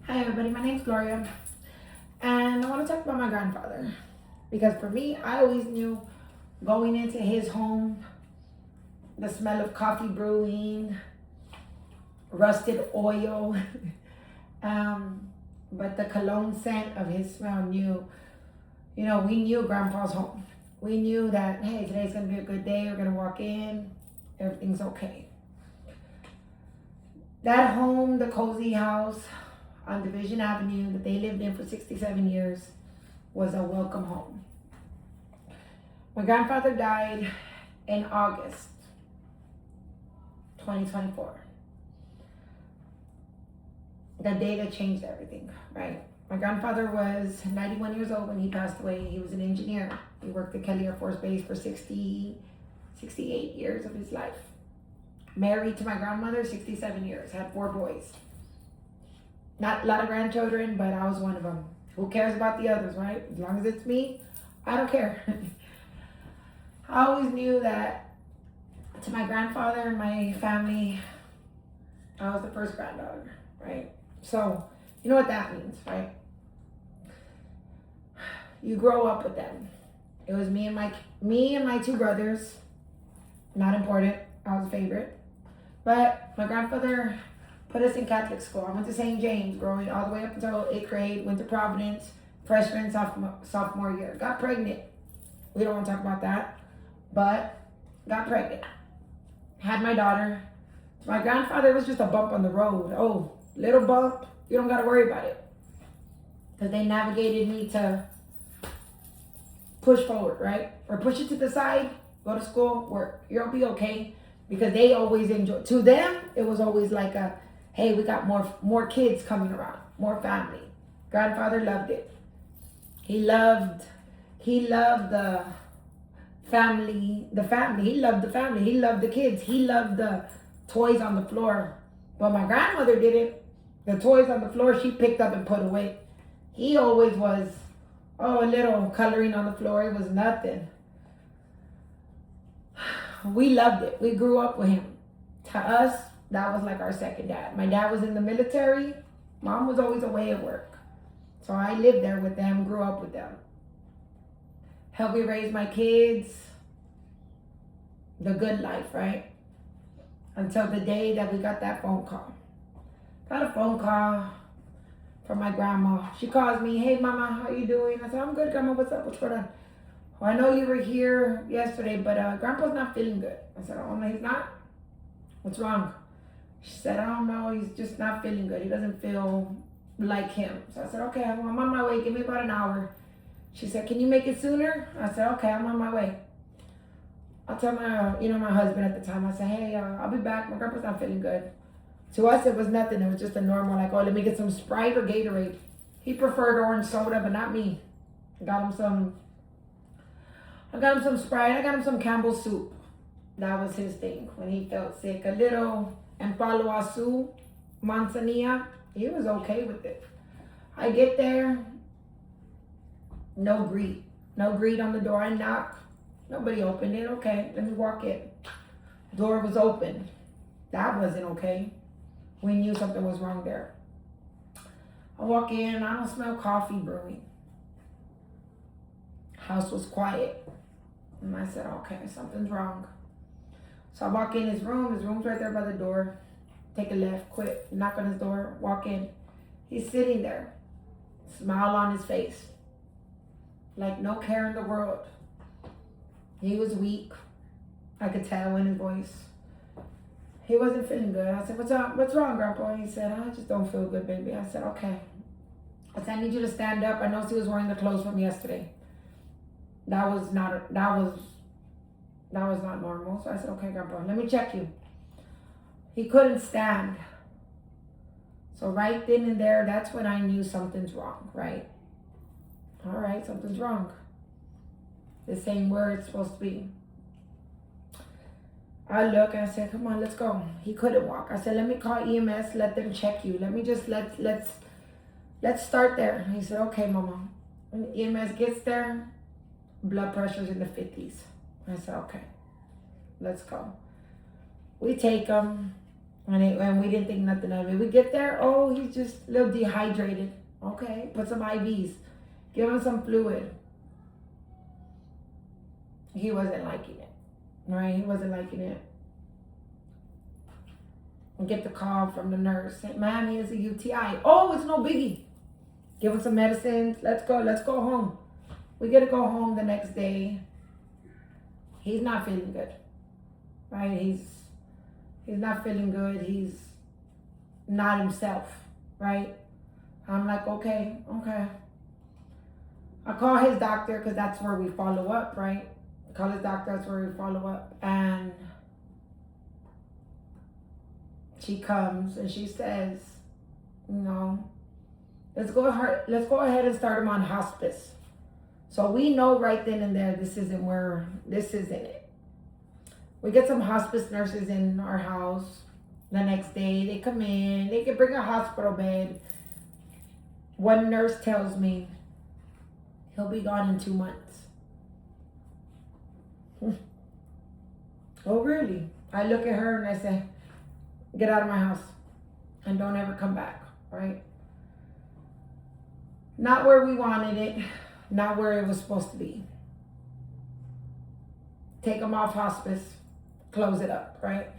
Hi everybody, my name's Gloria, and I want to talk about my grandfather because for me, I always knew going into his home, the smell of coffee brewing, rusted oil, um, but the cologne scent of his smell we knew Grandpa's home. We knew that, hey, today's gonna be a good day. We're gonna walk in, everything's okay. That home, the cozy house on Division Avenue that they lived in for 67 years, was a welcome home. My grandfather died in August 2024. The day that changed everything, right? My grandfather was 91 years old when he passed away. He was an engineer. He worked at Kelly Air Force Base for 68 years of his life. Married to my grandmother, 67 years, had 4 boys. Not a lot of grandchildren, but I was one of them. Who cares about the others, right? As long as it's me, I don't care. I always knew that to my grandfather and my family, I was the first granddaughter, right? So, you know what that means, right? You grow up with them. It was me and my 2 brothers. Not important. I was a favorite. But my grandfather put us in Catholic school. I went to St. James growing all the way up until 8th grade, went to Providence, freshman, sophomore year. Got pregnant. We don't want to talk about that. But got pregnant. Had my daughter. My grandfather was just a bump on the road. Oh, little bump. You don't got to worry about it. Because they navigated me to push forward, right? Or push it to the side, go to school, work. You'll be okay. Because they always enjoy. To them, it was always like hey, we got more kids coming around, more family. Grandfather loved it. He loved the family. He loved the family. He loved the kids. He loved the toys on the floor. But my grandmother didn't. The toys on the floor, she picked up and put away. He always was, a little coloring on the floor. It was nothing. We loved it. We grew up with him. To us, that was like our second dad. My dad was in the military. Mom was always away at work. So I lived there with them, grew up with them. Helped me raise my kids. The good life, right? Until the day that we got that phone call. Got a phone call from my grandma. She calls me, hey mama, how you doing? I said, I'm good, grandma, what's up? What's going on? Well, I know you were here yesterday, but grandpa's not feeling good. I said, oh no, he's not? What's wrong? She said, I don't know, he's just not feeling good. He doesn't feel like him. So I said, okay, I'm on my way. Give me about an hour. She said, can you make it sooner? I said, okay, I'm on my way. I'll tell my husband at the time, I said, hey, I'll be back. My grandpa's not feeling good. To us, it was nothing. It was just a normal, like, oh, let me get some Sprite or Gatorade. He preferred orange soda, but not me. I got him some Sprite. I got him some Campbell's soup. That was his thing when he felt sick. A little Empalo Azul, Manzanilla. He was okay with it. I get there, no greet. No greet on the door. I knock. Nobody opened it. Okay, let me walk in. Door was open. That wasn't okay. We knew something was wrong there. I walk in. I don't smell coffee brewing. House was quiet. And I said, okay, something's wrong. So I walk in his room. His room's right there by the door. Take a left, quick, knock on his door, walk in. He's sitting there, smile on his face, like no care in the world. He was weak. I could tell in his voice. He wasn't feeling good. I said, what's up? What's wrong, Grandpa? He said, I just don't feel good, baby. I said, okay. I said, I need you to stand up. I noticed he was wearing the clothes from yesterday. That was not normal. So I said, okay, Grandpa, let me check you. He couldn't stand. So right then and there, that's when I knew something's wrong, right? All right, something's wrong. This ain't where it's supposed to be. I look and I said, come on, let's go. He couldn't walk. I said, let me call EMS, let them check you. Let me just, let's start there. He said, okay, mama. When EMS gets there, blood pressure's in the 50s. I said, okay, let's go. We take him. And we didn't think nothing of it. We get there, oh, he's just a little dehydrated. Okay, put some IVs. Give him some fluid. He wasn't liking it. Right? He wasn't liking it. And get the call from the nurse. Say, ma'am, he has a UTI. Oh, it's no biggie. Give him some medicines. Let's go home. We get to go home the next day. He's not feeling good. Right? He's not feeling good. He's not himself. Right? I'm like, okay. I call his doctor because that's where we follow up, right? I call his doctor, that's where we follow up. And she comes and she says, let's go ahead and start him on hospice. So we know right then and there this isn't it. We get some hospice nurses in our house the next day. They come in, they can bring a hospital bed. One nurse tells me he'll be gone in 2 months. Oh, really? I look at her and I say, get out of my house and don't ever come back, right? Not where we wanted it, not where it was supposed to be. Take him off hospice, close it up, right?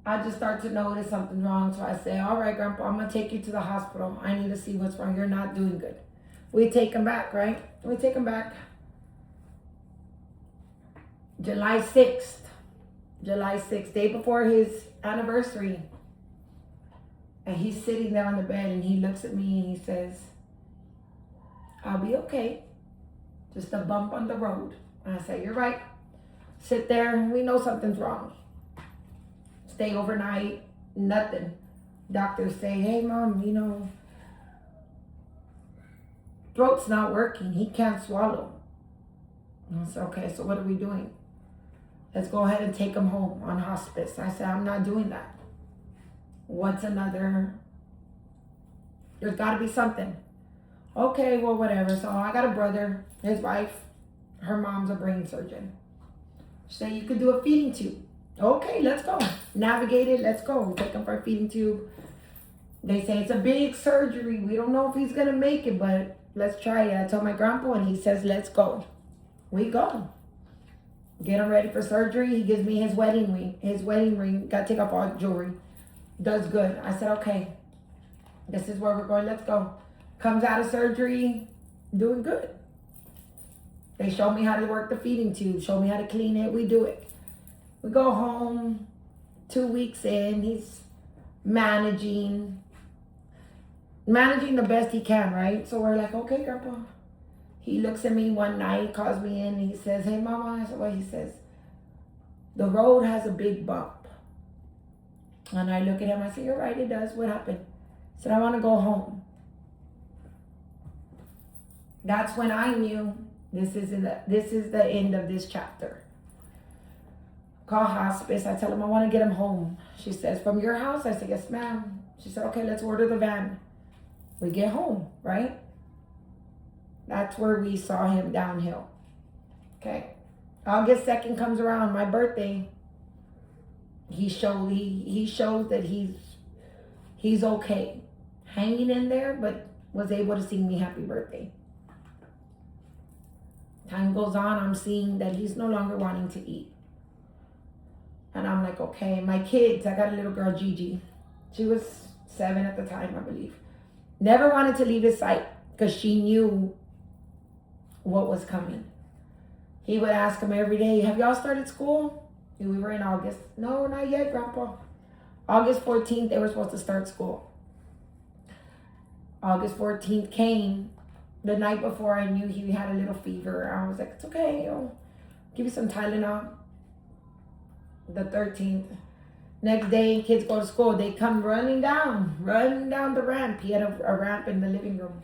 I just start to notice something's wrong. So I say, all right, Grandpa, I'm going to take you to the hospital. I need to see what's wrong. You're not doing good. We take him back, right? We take him back. July 6th, day before his anniversary. And he's sitting there on the bed and he looks at me and he says, I'll be okay. Just a bump on the road. And I say, you're right. Sit there. We know something's wrong. Stay overnight. Nothing. Doctors say, hey, Mom, throat's not working. He can't swallow. And I said, okay, so what are we doing? Let's go ahead and take him home on hospice. I said, I'm not doing that. What's another? There's got to be something. Okay, well, whatever. So I got a brother, his wife, her mom's a brain surgeon. She said, you could do a feeding tube. Okay, let's go. Navigate it, let's go. Take him for a feeding tube. They say it's a big surgery. We don't know if he's going to make it, but let's try it. I told my grandpa and he says, let's go. We go. Get him ready for surgery. He gives me his wedding ring. Got to take off all jewelry. Does good. I said, okay, this is where we're going. Let's go. Comes out of surgery, doing good. They show me how to work the feeding tube. Show me how to clean it. We do it. We go home 2 weeks in. He's managing the best he can, right? So we're like, okay, Grandpa. He looks at me one night, calls me in, and he says, hey, Mama. I said, what? He says, the road has a big bump. And I look at him, I say, you're right, it does. What happened? He said, I want to go home. That's when I knew this is the end of this chapter. Call hospice. I tell him I want to get him home. She says, from your house? I said, yes, ma'am. She said, okay, let's order the van. We get home, right? That's where we saw him downhill. Okay. August 2nd comes around, my birthday. He shows that he's okay. Hanging in there, but was able to sing me happy birthday. Time goes on, I'm seeing that he's no longer wanting to eat. And I'm like, okay, my kids, I got a little girl, Gigi. She was 7 at the time, I believe. Never wanted to leave his sight because she knew what was coming. He would ask him every day, have y'all started school? We were in August. No, not yet, Grandpa. August 14th, they were supposed to start school. August 14th came. The night before, I knew he had a little fever. I was like, it's okay. I'll give you some Tylenol. The 13th. Next day, kids go to school. They come running down the ramp. He had a ramp in the living room.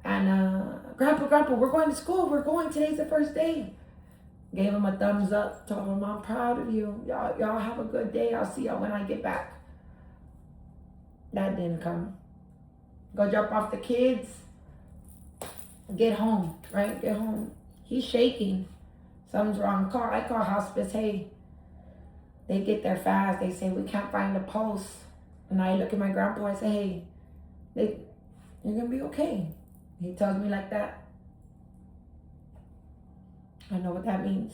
And, Grandpa, we're going to school. We're going. Today's the first day. Gave him a thumbs up. Told him, I'm proud of you. Y'all have a good day. I'll see y'all when I get back. That didn't come. Go drop off the kids. Get home, right? Get home. He's shaking. Something's wrong. I call hospice. Hey, They get there fast. They say, we can't find the pulse. And I look at my grandpa, I say, hey, you're going to be okay. He tells me like that. I know what that means.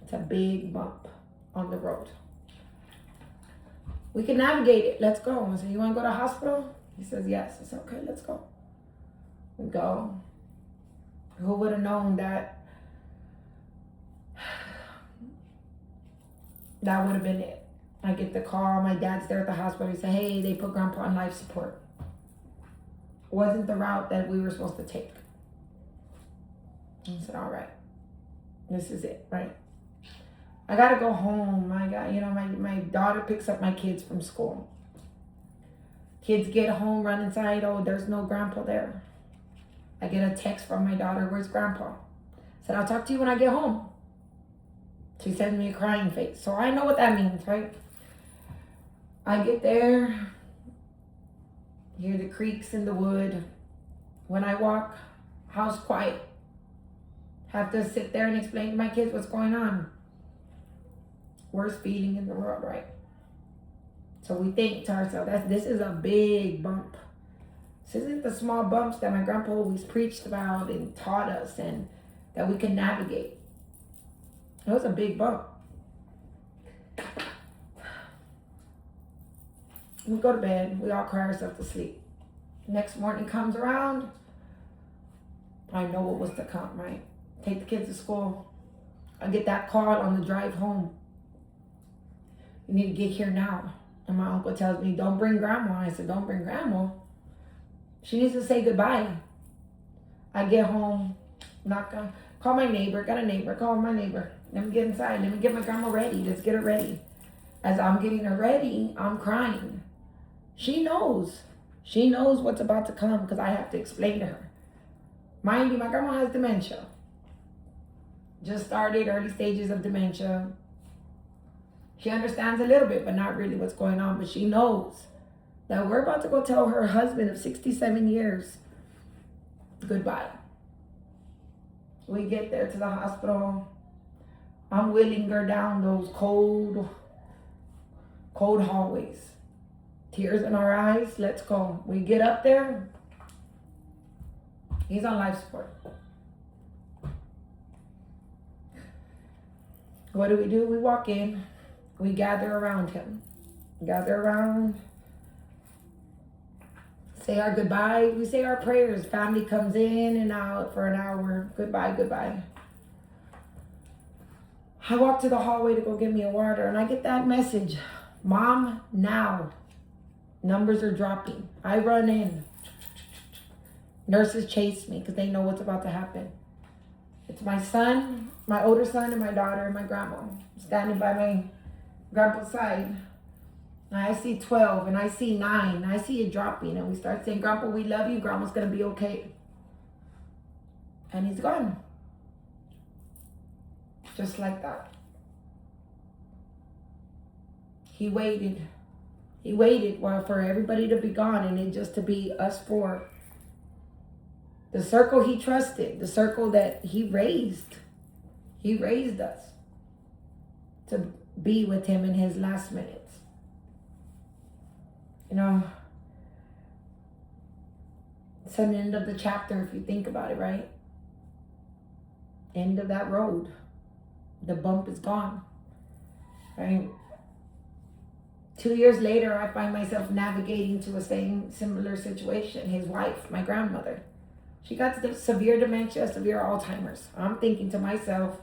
It's a big bump on the road. We can navigate it. Let's go. I said, you want to go to the hospital? He says, yes. I said, okay, let's go. We go. Who would have known that that would have been it? I get the call. My dad's there at the hospital. He said, hey, they put Grandpa on life support. Wasn't the route that we were supposed to take. I said, all right. This is it, right? I got to go home. I got, my daughter picks up my kids from school. Kids get home, run inside. Oh, there's no Grandpa there. I get a text from my daughter. Where's Grandpa? I said, I'll talk to you when I get home. She sends me a crying face. So I know what that means, right? I get there, hear the creaks in the wood. When I walk, house quiet. Have to sit there and explain to my kids what's going on. Worst feeling in the world, right? So we think to ourselves, this is a big bump. This isn't the small bumps that my grandpa always preached about and taught us and that we can navigate. It was a big bump. We go to bed. We all cry ourselves to sleep. Next morning comes around. I know what was to come, right? Take the kids to school. I get that call on the drive home. You need to get here now. And my uncle tells me, don't bring Grandma. I said, don't bring Grandma. She needs to say goodbye. I get home, call my neighbor, call my neighbor. Let me get inside. Let me get my grandma ready. Let's get her ready. As I'm getting her ready, I'm crying. She knows. She knows what's about to come because I have to explain to her. Mind you, my grandma has dementia. Just started, early stages of dementia. She understands a little bit, but not really what's going on. But she knows that we're about to go tell her husband of 67 years goodbye. We get there to the hospital. I'm wheeling her down those cold hallways. Tears in our eyes. Let's go. We get up there. He's on life support. What do? We walk in. We gather around him. Say our goodbye. We say our prayers. Family comes in and out for an hour. Goodbye. I walk to the hallway to go get me a water and I get that message. Mom, now. Numbers are dropping. I run in. Nurses chase me because they know what's about to happen. It's my son, my older son, and my daughter and my grandma standing by my grandpa's side. And I see 12 and I see 9 and I see it dropping and we start saying, Grandpa, we love you. Grandma's going to be okay. And he's gone. Just like that. He waited for everybody to be gone and it just to be us four. The circle he trusted, the circle that he raised us to be with him in his last minutes. It's an end of the chapter if you think about it, right? End of that road. The bump is gone, right? 2 years later, I find myself navigating to a similar situation. His wife, my grandmother, she got severe dementia, severe Alzheimer's. I'm thinking to myself,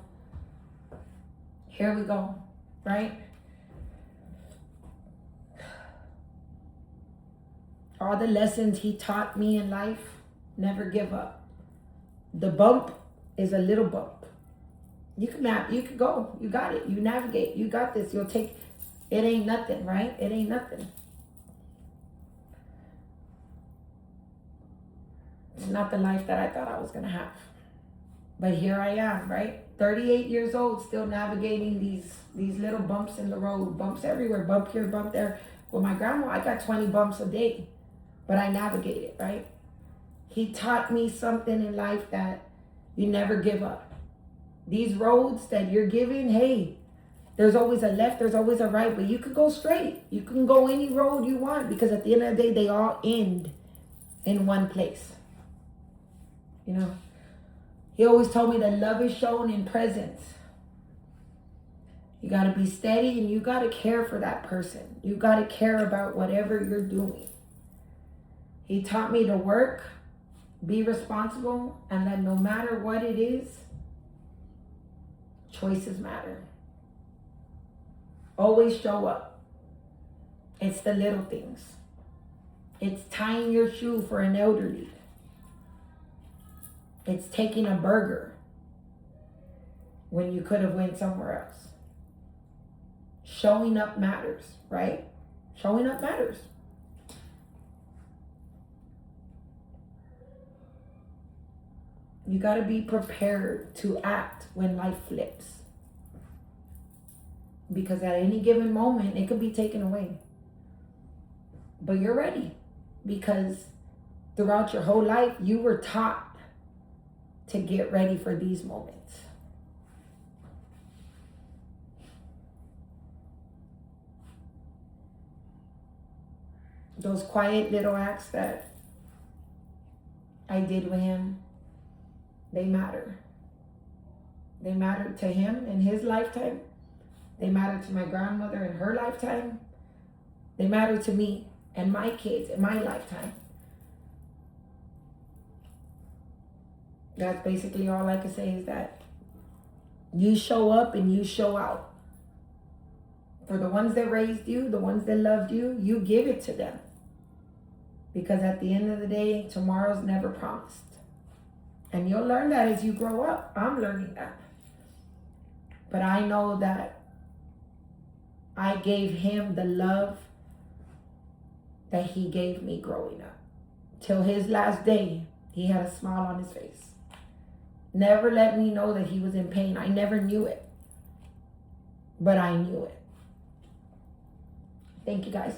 here we go, right? All the lessons he taught me in life, never give up. The bump is a little bump. You can go. You got it. You navigate. You got this. You'll take. It ain't nothing, right? It ain't nothing. It's not the life that I thought I was going to have. But here I am, right? 38 years old, still navigating these little bumps in the road. Bumps everywhere. Bump here, bump there. With my grandma, I got 20 bumps a day. But I navigated, right? He taught me something in life that you never give up. These roads that you're giving, hey, There's always a left, there's always a right, but you can go straight. You can go any road you want, because at the end of the day, they all end in one place. You know, he always told me that love is shown in presence. You got to be steady, and you got to care for that person. You got to care about whatever you're doing. He taught me to work, be responsible, and that no matter what it is, choices matter. Always show up. It's the little things. It's tying your shoe for an elderly. It's taking a burger when you could have went somewhere else. Showing up matters, right? Showing up matters. You got to be prepared to act when life flips. Because at any given moment, it could be taken away. But you're ready. Because throughout your whole life, you were taught to get ready for these moments. Those quiet little acts that I did with him, they matter. They mattered to him in his lifetime. They mattered to my grandmother in her lifetime. They mattered to me and my kids in my lifetime. That's basically all I can say, is that you show up and you show out. For the ones that raised you, the ones that loved you, you give it to them. Because at the end of the day, tomorrow's never promised. And you'll learn that as you grow up. I'm learning that. But I know that I gave him the love that he gave me growing up. Till his last day, he had a smile on his face. Never let me know that he was in pain. I never knew it. But I knew it. Thank you, guys.